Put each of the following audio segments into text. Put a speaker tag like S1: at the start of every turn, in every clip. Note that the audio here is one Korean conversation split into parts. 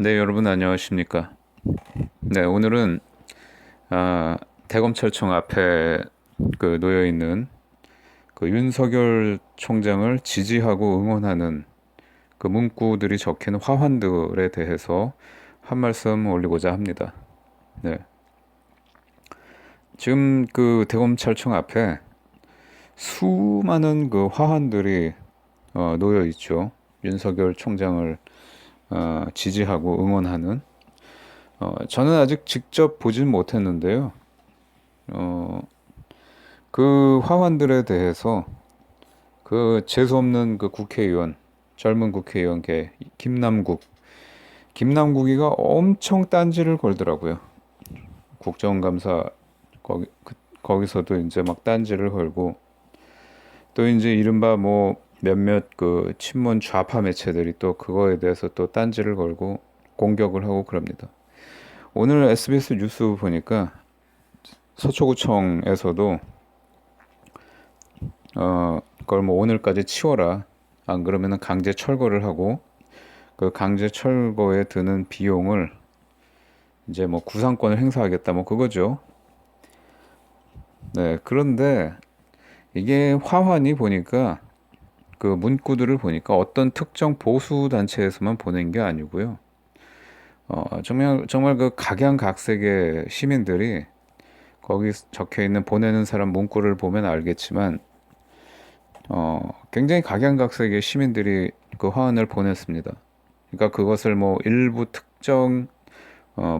S1: 네, 여러분 안녕하십니까? 네, 오늘은 대검찰청 앞에 놓여 있는 그 윤석열 총장을 지지하고 응원하는 그 문구들이 적힌 화환들에 대해서 한 말씀 올리고자 합니다. 네, 지금 그 대검찰청 앞에 수많은 그 화환들이 놓여 있죠. 윤석열 총장을 지지하고 응원하는. 저는 아직 직접 보진 못했는데요. 어, 그 화환들에 대해서 그 재수없는 그 국회의원, 젊은 국회의원 김남국이가 엄청 딴지를 걸더라고요. 국정감사 거기서도 이제 막 딴지를 걸고, 또 이제 이른바 뭐 몇몇 그 친문 좌파 매체들이 또 그거에 대해서 또 딴지를 걸고 공격을 하고 그럽니다. 오늘 SBS 뉴스 보니까 서초구청에서도 그걸 뭐 오늘까지 치워라. 안 그러면은 강제 철거를 하고, 그 강제 철거에 드는 비용을 이제 뭐 구상권을 행사하겠다 뭐 그거죠. 네. 그런데 이게 화환이 보니까 그 문구들을 보니까 어떤 특정 보수 단체에서만 보낸 게 아니고요. 정말 그 각양각색의 시민들이 거기 적혀 있는 보내는 사람 문구를 보면 알겠지만 굉장히 각양각색의 시민들이 그 화환을 보냈습니다. 그러니까 그것을 뭐 일부 특정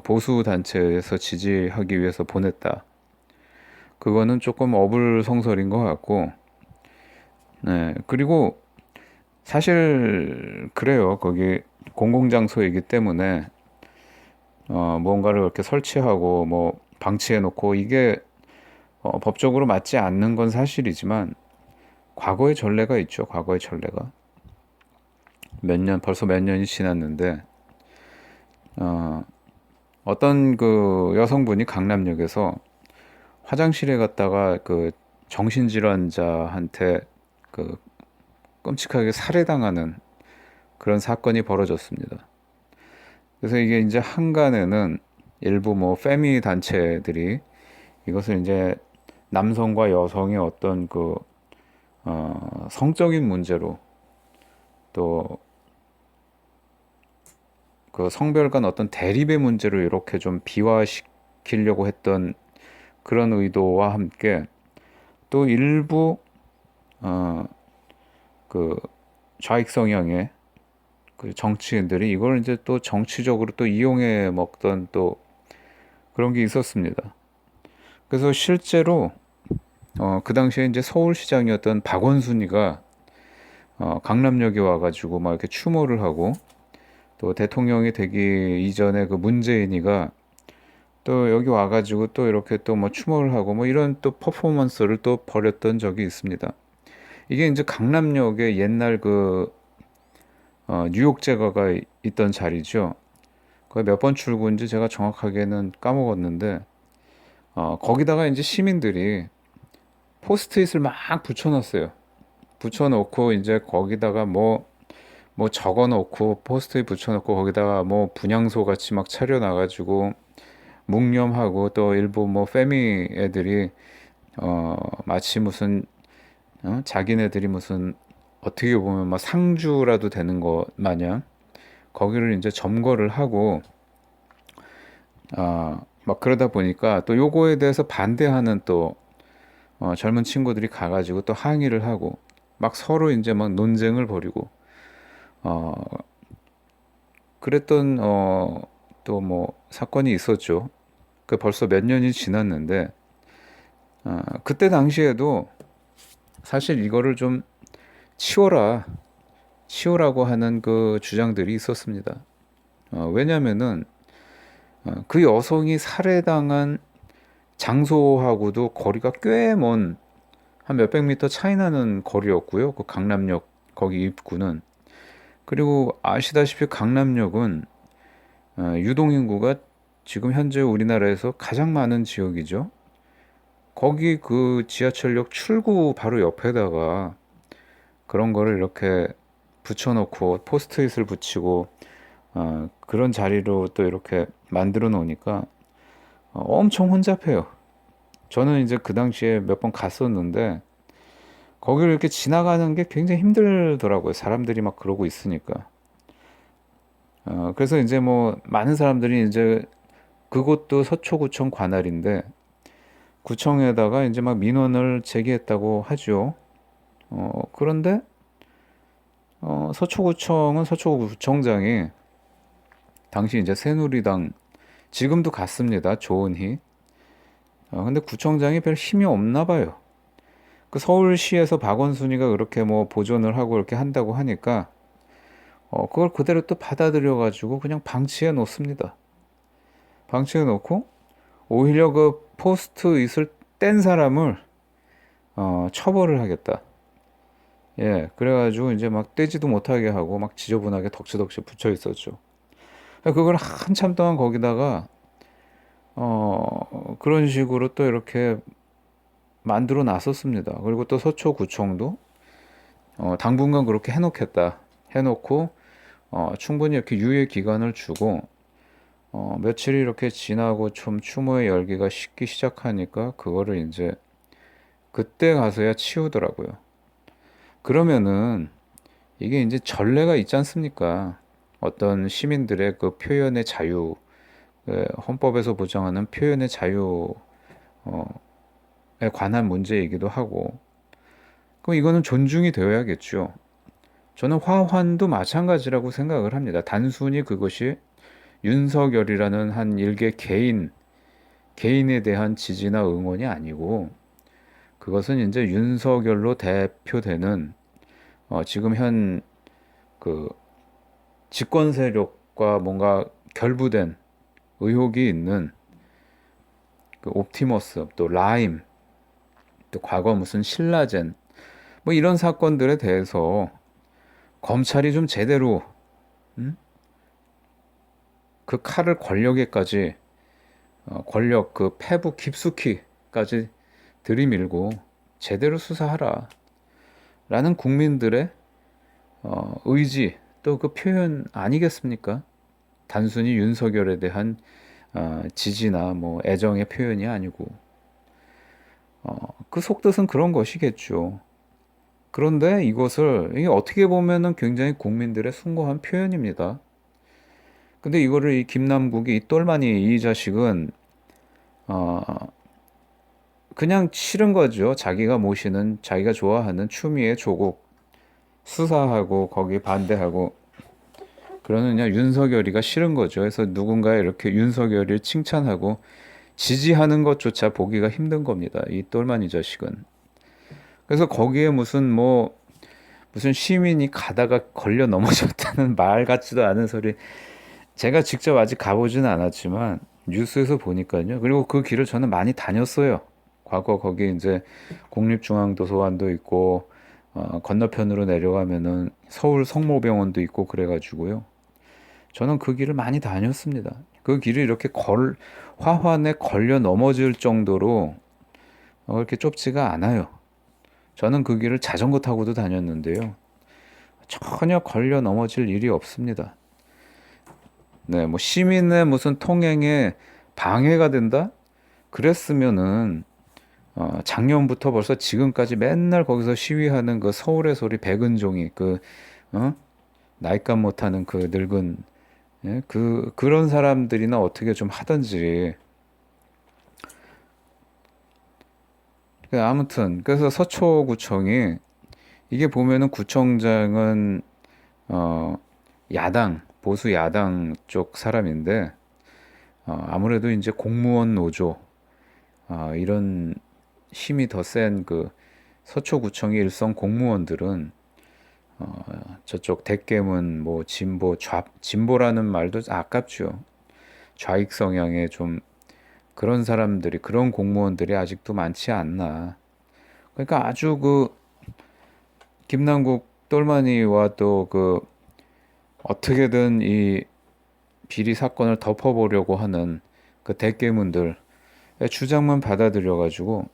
S1: 보수 단체에서 지지하기 위해서 보냈다. 그거는 조금 어불성설인 것 같고, 네. 그리고 사실 그래요. 거기 공공장소이기 때문에 뭔가를 이렇게 설치하고 뭐 방치해 놓고 이게 법적으로 맞지 않는 건 사실이지만 과거의 전례가 있죠. 과거의 전례가 벌써 몇 년이 지났는데 어떤 그 여성분이 강남역에서 화장실에 갔다가 그 정신질환자한테 그 끔찍하게 살해당하는 그런 사건이 벌어졌습니다. 그래서 이게 이제 한간에는 일부 뭐 페미 단체들이 이것을 이제 남성과 여성의 어떤 성적인 문제로, 또 그 성별 간 어떤 대립의 문제로 이렇게 좀 비화시키려고 했던 그런 의도와 함께, 또 일부 어, 그 좌익 성향의 그 정치인들이 이걸 이제 또 정치적으로 또 이용해 먹던 또 그런 게 있었습니다. 그래서 실제로 그 당시에 이제 서울시장이었던 박원순이가 강남역에 와가지고 막 이렇게 추모를 하고, 또 대통령이 되기 이전에 그 문재인이가 또 여기 와가지고 또 이렇게 또 뭐 추모를 하고 뭐 이런 또 퍼포먼스를 또 벌였던 적이 있습니다. 이게 이제 강남역에 옛날 뉴욕 제가가 있던 자리죠. 거기 몇 번 출구인지 제가 정확하게는 까먹었는데, 거기다가 이제 시민들이 포스트잇을 막 붙여놨어요. 붙여놓고 이제 거기다가 뭐 적어놓고 포스트잇 붙여놓고 거기다가 뭐 분향소 같이 막 차려놔가지고 묵념하고, 또 일부 뭐 페미 애들이 마치 무슨 자기네들이 무슨 어떻게 보면 막 상주라도 되는 것 마냥 거기를 이제 점거를 하고, 막 그러다 보니까 또 요거에 대해서 반대하는 또 젊은 친구들이 가가지고 또 항의를 하고 막 서로 이제 막 논쟁을 벌이고 어, 그랬던 또 뭐 사건이 있었죠. 그 벌써 몇 년이 지났는데 그때 당시에도 사실 이거를 좀 치워라, 치우라고 하는 그 주장들이 있었습니다. 왜냐면은 그 여성이 살해당한 장소하고도 거리가 꽤 먼, 한 몇백 미터 차이 나는 거리였고요. 그 강남역 거기 입구는. 그리고 아시다시피 강남역은 유동인구가 지금 현재 우리나라에서 가장 많은 지역이죠. 거기 그 지하철역 출구 바로 옆에다가 그런 거를 이렇게 붙여놓고 포스트잇을 붙이고 그런 자리로 또 이렇게 만들어 놓으니까 엄청 혼잡해요. 저는 이제 그 당시에 몇 번 갔었는데 거기를 이렇게 지나가는 게 굉장히 힘들더라고요. 사람들이 막 그러고 있으니까. 그래서 이제 뭐 많은 사람들이 이제 그곳도 서초구청 관할인데 구청에다가 이제 막 민원을 제기했다고 하죠. 그런데 서초구청은 서초구청장이 당시 이제 새누리당 지금도 같습니다. 조은희. 근데 구청장이 별 힘이 없나 봐요. 그 서울시에서 박원순이가 그렇게 뭐 보존을 하고 이렇게 한다고 하니까 그걸 그대로 또 받아들여 가지고 그냥 방치해 놓습니다. 방치해 놓고 오히려 그 포스트 잇을 뗀 사람을 처벌을 하겠다. 예, 그래가지고 이제 막 떼지도 못하게 하고 막 지저분하게 덕지덕지 붙여 있었죠. 그걸 한참 동안 거기다가 그런 식으로 또 이렇게 만들어 놨었습니다. 그리고 또 서초구청도 당분간 그렇게 해놓겠다. 해놓고 충분히 이렇게 유예 기간을 주고 며칠이 이렇게 지나고 좀 추모의 열기가 식기 시작하니까 그거를 이제 그때 가서야 치우더라고요. 그러면은 이게 이제 전례가 있지 않습니까? 어떤 시민들의 그 표현의 자유, 헌법에서 보장하는 표현의 자유에 관한 문제이기도 하고, 그럼 이거는 존중이 되어야겠죠. 저는 화환도 마찬가지라고 생각을 합니다. 단순히 그것이 윤석열이라는 한 일개 개인에 대한 지지나 응원이 아니고, 그것은 이제 윤석열로 대표되는 지금 현 그 집권 세력과 뭔가 결부된 의혹이 있는 그 옵티머스, 또 라임, 또 과거 무슨 신라젠, 뭐 이런 사건들에 대해서 검찰이 좀 제대로 그 칼을 권력에까지 권력 그 패부 깊숙이까지 들이밀고 제대로 수사하라 라는 국민들의 의지 또 그 표현 아니겠습니까? 단순히 윤석열에 대한 지지나 뭐 애정의 표현이 아니고 그 속뜻은 그런 것이겠죠. 그런데 이것을 이게 어떻게 보면은 굉장히 국민들의 숭고한 표현입니다. 근데 이거를 이 김남국이 이 똘마니 이 자식은 어 그냥 싫은 거죠. 자기가 모시는 자기가 좋아하는 추미애 조국 수사하고 거기 반대하고 그러는 그냥 윤석열이가 싫은 거죠. 그래서 누군가 이렇게 윤석열을 칭찬하고 지지하는 것조차 보기가 힘든 겁니다. 이 똘마니 자식은. 그래서 거기에 무슨 시민이 가다가 걸려 넘어졌다는 말 같지도 않은 소리. 제가 직접 아직 가보지는 않았지만 뉴스에서 보니까요. 그리고 그 길을 저는 많이 다녔어요. 과거 거기 이제 국립중앙도서관도 있고 건너편으로 내려가면은 서울 성모병원도 있고 그래가지고요. 저는 그 길을 많이 다녔습니다. 그 길이 이렇게 화환에 걸려 넘어질 정도로 그렇게 좁지가 않아요. 저는 그 길을 자전거 타고도 다녔는데요. 전혀 걸려 넘어질 일이 없습니다. 네, 뭐 시민의 무슨 통행에 방해가 된다? 그랬으면은 작년부터 벌써 지금까지 맨날 거기서 시위하는 그 서울의 소리 백은종이 어? 나이값 못하는 그 늙은 예? 그런 사람들이나 어떻게 좀 하든지. 아무튼 그래서 서초구청이 이게 보면은 구청장은 어 야당 보수 야당 쪽 사람인데 아무래도 이제 공무원 노조 이런 힘이 더 센 그 서초구청의 일선 공무원들은 저쪽 대깨문 뭐 진보라는 말도 아깝죠. 좌익 성향의 좀 그런 사람들이 그런 공무원들이 아직도 많지 않나. 그러니까 아주 그 김남국 똘마니와 또 그 어떻게든 이 비리 사건을 덮어보려고 하는 그 대깨문들의 주장만 받아들여 가지고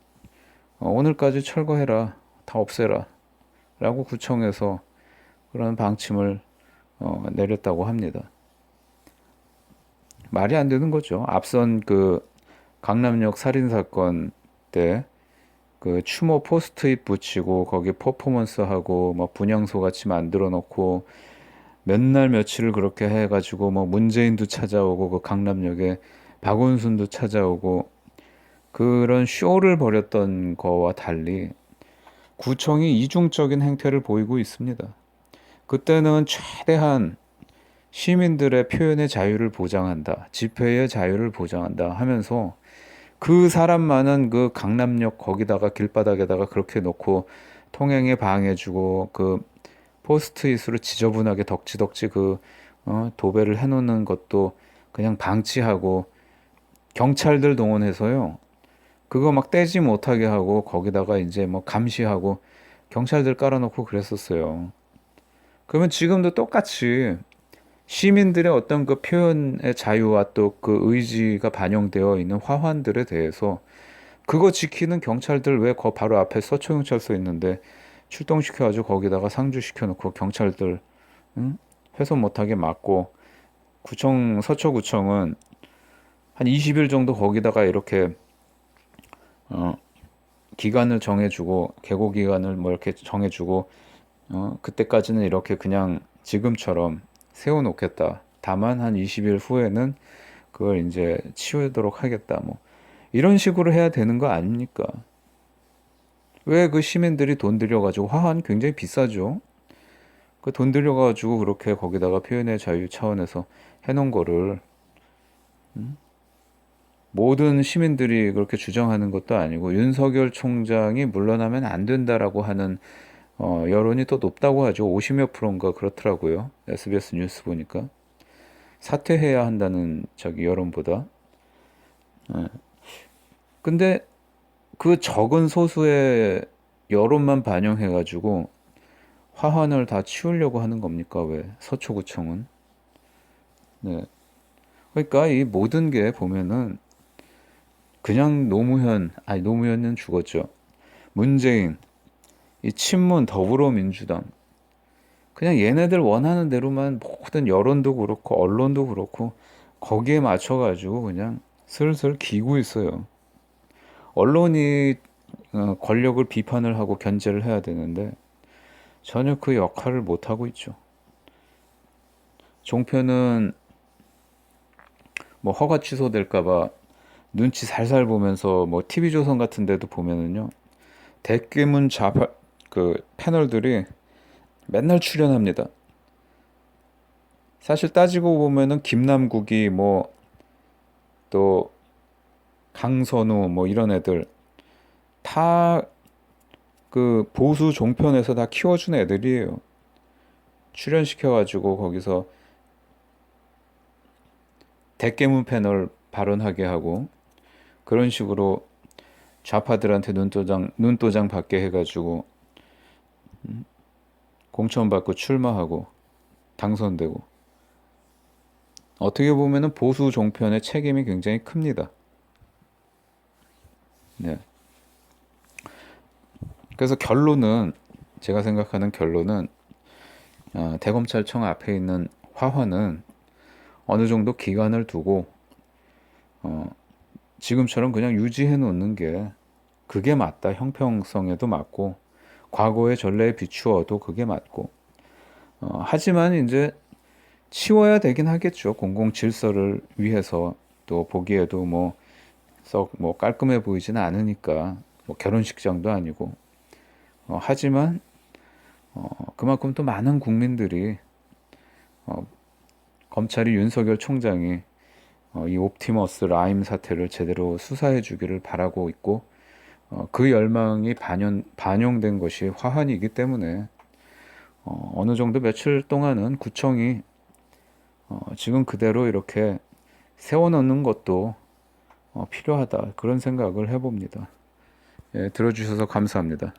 S1: 오늘까지 철거해라, 다 없애라 라고 구청에서 그런 방침을 내렸다고 합니다. 말이 안 되는 거죠. 앞선 그 강남역 살인 사건 때 그 추모 포스트잇 붙이고 거기 퍼포먼스 하고 뭐 분향소 같이 만들어 놓고 몇 날 며칠을 그렇게 해가지고 뭐 문재인도 찾아오고 그 강남역에 박원순도 찾아오고 그런 쇼를 벌였던 거와 달리 구청이 이중적인 행태를 보이고 있습니다. 그때는 최대한 시민들의 표현의 자유를 보장한다, 집회의 자유를 보장한다 하면서 그 사람 많은 그 강남역 거기다가 길바닥에다가 그렇게 놓고 통행에 방해주고 그 포스트잇으로 지저분하게 덕지덕지 그 도배를 해놓는 것도 그냥 방치하고 경찰들 동원해서요. 그거 막 떼지 못하게 하고 거기다가 이제 뭐 감시하고 경찰들 깔아놓고 그랬었어요. 그러면 지금도 똑같이 시민들의 어떤 그 표현의 자유와 또 그 의지가 반영되어 있는 화환들에 대해서 그거 지키는 경찰들 왜 거 바로 앞에 서초경찰서 있는데 출동시켜가지고 거기다가 상주시켜놓고 경찰들 응? 훼손 못하게 막고 서초구청은 한 20일 정도 거기다가 이렇게 어, 기간을 정해주고 개고 기간을 뭐 이렇게 정해주고 그때까지는 이렇게 그냥 지금처럼 세워놓겠다. 다만 한 20일 후에는 그걸 이제 치우도록 하겠다. 뭐 이런 식으로 해야 되는 거 아닙니까? 왜 그 시민들이 돈 들여가지고 화환 굉장히 비싸죠? 그 돈 들여가지고 그렇게 거기다가 표현의 자유 차원에서 해놓은 거를 모든 시민들이 그렇게 주장하는 것도 아니고 윤석열 총장이 물러나면 안 된다라고 하는 여론이 또 높다고 하죠. 50몇 프로인가 그렇더라고요. SBS 뉴스 보니까. 사퇴해야 한다는 저기 여론보다. 예. 근데 그 적은 소수의 여론만 반영해가지고 화환을 다 치우려고 하는 겁니까? 왜? 서초구청은. 네. 그러니까 이 모든 게 보면은 그냥 노무현은 죽었죠. 문재인, 이 친문 더불어민주당. 그냥 얘네들 원하는 대로만 모든 여론도 그렇고 언론도 그렇고 거기에 맞춰가지고 그냥 슬슬 기고 있어요. 언론이 권력을 비판을 하고 견제를 해야 되는데 전혀 그 역할을 못 하고 있죠. 종편은 뭐 허가 취소될까봐 눈치 살살 보면서 뭐 TV조선 같은 데도 보면은요. 대규모 좌파 그 패널들이 맨날 출연합니다. 사실 따지고 보면은 김남국이 뭐 또 강선우 뭐 이런 애들 다 그 보수 종편에서 다 키워준 애들이에요. 출연시켜가지고 거기서 대깨문 패널 발언하게 하고 그런 식으로 좌파들한테 눈도장 받게 해가지고 공천 받고 출마하고 당선되고 어떻게 보면은 보수 종편의 책임이 굉장히 큽니다. 네. 그래서 결론은 제가 생각하는 결론은 대검찰청 앞에 있는 화환은 어느 정도 기간을 두고 지금처럼 그냥 유지해 놓는 게 그게 맞다. 형평성에도 맞고 과거의 전례에 비추어도 그게 맞고 하지만 이제 치워야 되긴 하겠죠. 공공 질서를 위해서 또 보기에도 뭐 썩 뭐 깔끔해 보이지는 않으니까 뭐 결혼식장도 아니고 하지만 그만큼 또 많은 국민들이 검찰이 윤석열 총장이 이 옵티머스 라임 사태를 제대로 수사해 주기를 바라고 있고 그 열망이 반영된 것이 화환이기 때문에 어느 정도 며칠 동안은 구청이 지금 그대로 이렇게 세워놓는 것도 필요하다 그런 생각을 해봅니다. 예, 들어주셔서 감사합니다.